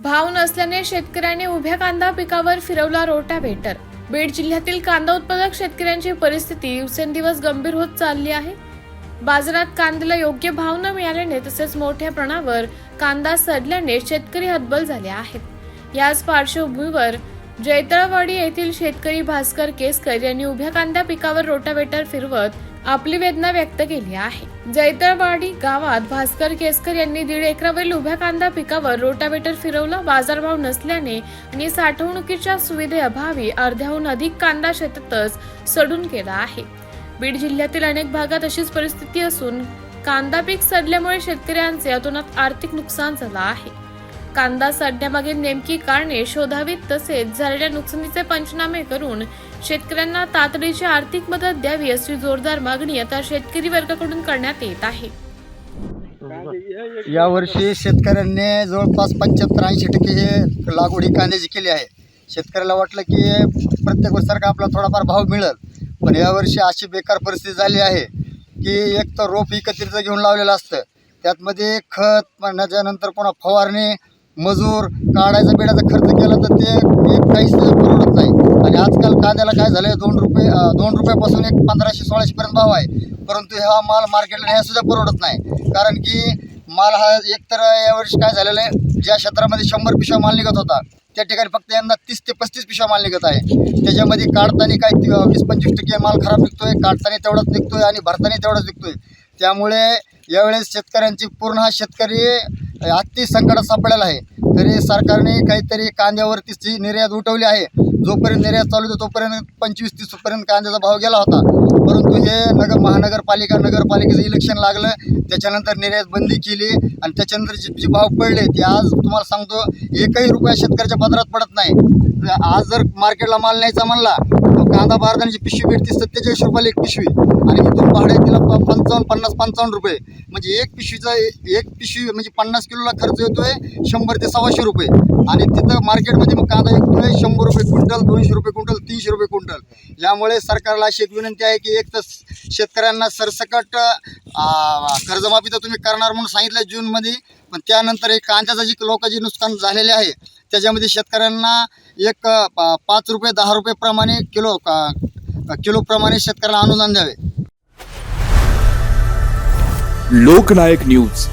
भाव नसल्याने शेतकऱ्यांनी उभ्या कांदा पिकावर फिरवला रोटावेटर। बीड जिल्ह्यातील कांदा उत्पादक शेतकऱ्यांची परिस्थिती दिवसेंदिवस गंभीर होत चालली आहे। बाजारात कांद्याला योग्य भाव न मिळाल्याने तसेच मोठ्या प्रमाणावर कांदा सडल्याने शेतकरी हतबल झाले आहेत। याच पार्श्वभूमीवर जैतळवाडी येथील शेतकरी भास्कर केसकर यांनी उभ्या कांदा पिकावर रोटावेटर फिरवत आपली वेदना व्यक्त केली आहे। जैतळवाडी गावात भास्कर केसकर यांनी 1.5 एकरावरील उभ्या कांदा पिकावर रोटावेटर फिरवला। बाजारभाव नसल्याने आणि साठवणुकीच्या सुविधेअभावी अर्ध्याहून अधिक कांदा शेतातच सडून गेला आहे। बीड जिल्ह्यातील अनेक भागात अशीच परिस्थिती असून कांदा पीक सडल्यामुळे शेतकऱ्यांचे अतोनात आर्थिक नुकसान झाले आहे। कांदा सडण्यामागे नेमकी कारणे शोधावीत तसेच झालेल्या नुकसानीचे पंचनामे करून शेतकऱ्यांना तातडीची आर्थिक मदत द्यावी अशी जोरदार मागणी आता शेतकरी वर्गाकडून करण्यात येत आहे। यावर्षी शेतकऱ्यांनी जवळपास 75-80% हे लागवड ही कांद्याची केली आहे। शेतकऱ्याला वाटलं की प्रत्येक वर्षासारखा आपला थोडाफार भाव मिळेल, पण यावर्षी अशी बेकार परिस्थिती झाली आहे की एक तर रोप एकत्रित घेऊन लावलेलं असतं, त्यातमध्ये खत त्यानंतर पुन्हा फवारणी मजूर काढायचा बिडाचा खर्च केला तर ते काहीच परवडत नाही। आणि आजकाल कांद्याला काय झालं आहे 2 रुपयापासून 1500-1600 पर्यंत भाव आहे, परंतु हा माल मार्केटला न्यायसुद्धा परवडत नाही। कारण की माल हा एकतर यावर्षी काय झालेलं आहे, ज्या क्षेत्रामध्ये 100 पिशव्या माल निघत होता त्या ठिकाणी फक्त यंदा 30 ते 35 पिशव्या माल निघत आहे। त्याच्यामध्ये काढताना काय 20-25% माल खराब निघतोय, काढताना तेवढाच निघतोय आणि भरताना तेवढाच निघतोय। त्यामुळे यावेळेस शेतकऱ्यांची पूर्ण हा शेतकरी अति संकटात सापडलेला आहे। तरी सरकारने काहीतरी कांद्यावरती निर्यात उठवली आहे। जोपर्यंत निर्यात चालू होती तोपर्यंत 25-30 पर्यंत कांद्याचा भाव गेला होता, परंतु हे नगरपालिकेचं इलेक्शन लागलं, त्याच्यानंतर निर्यात बंदी केली आणि त्याच्यानंतर जे भाव पडले ते आज तुम्हाला सांगतो 1ही रुपया शेतकऱ्याच्या पदरात पडत नाही। आज जर मार्केटला माल न्यायचा म्हणला तो कांदा बारदाण्याची पिशवी भेटते 47 रुपयाला एक पिशवी आणि इथून भाडे तिला 50-55 रुपये, म्हणजे एक पिशवी म्हणजे 50 किलोला खर्च येतोय 100 ते 125 रुपये आणि तिथं मार्केटमध्ये मग कांदा विकतोय 100 रुपये क्विंटल, 200 रुपये क्विंटल, 300 रुपये क्विंटल। यामुळे सरकारला अशी एक विनंती आहे की एक तर शेतकऱ्यांना सरसकट कर्जमाफी तर तुम्ही करणार म्हणून सांगितलं जूनमध्ये, पण त्यानंतर एक कांद्याचं जी लोकांचे नुकसान झालेले आहे त्याच्यामध्ये शेतकऱ्यांना एक 5 रुपये 10 रुपये प्रमाणे किलोप्रमाणे शेतकऱ्यांना अनुदान द्यावे। लोकनायक न्यूज।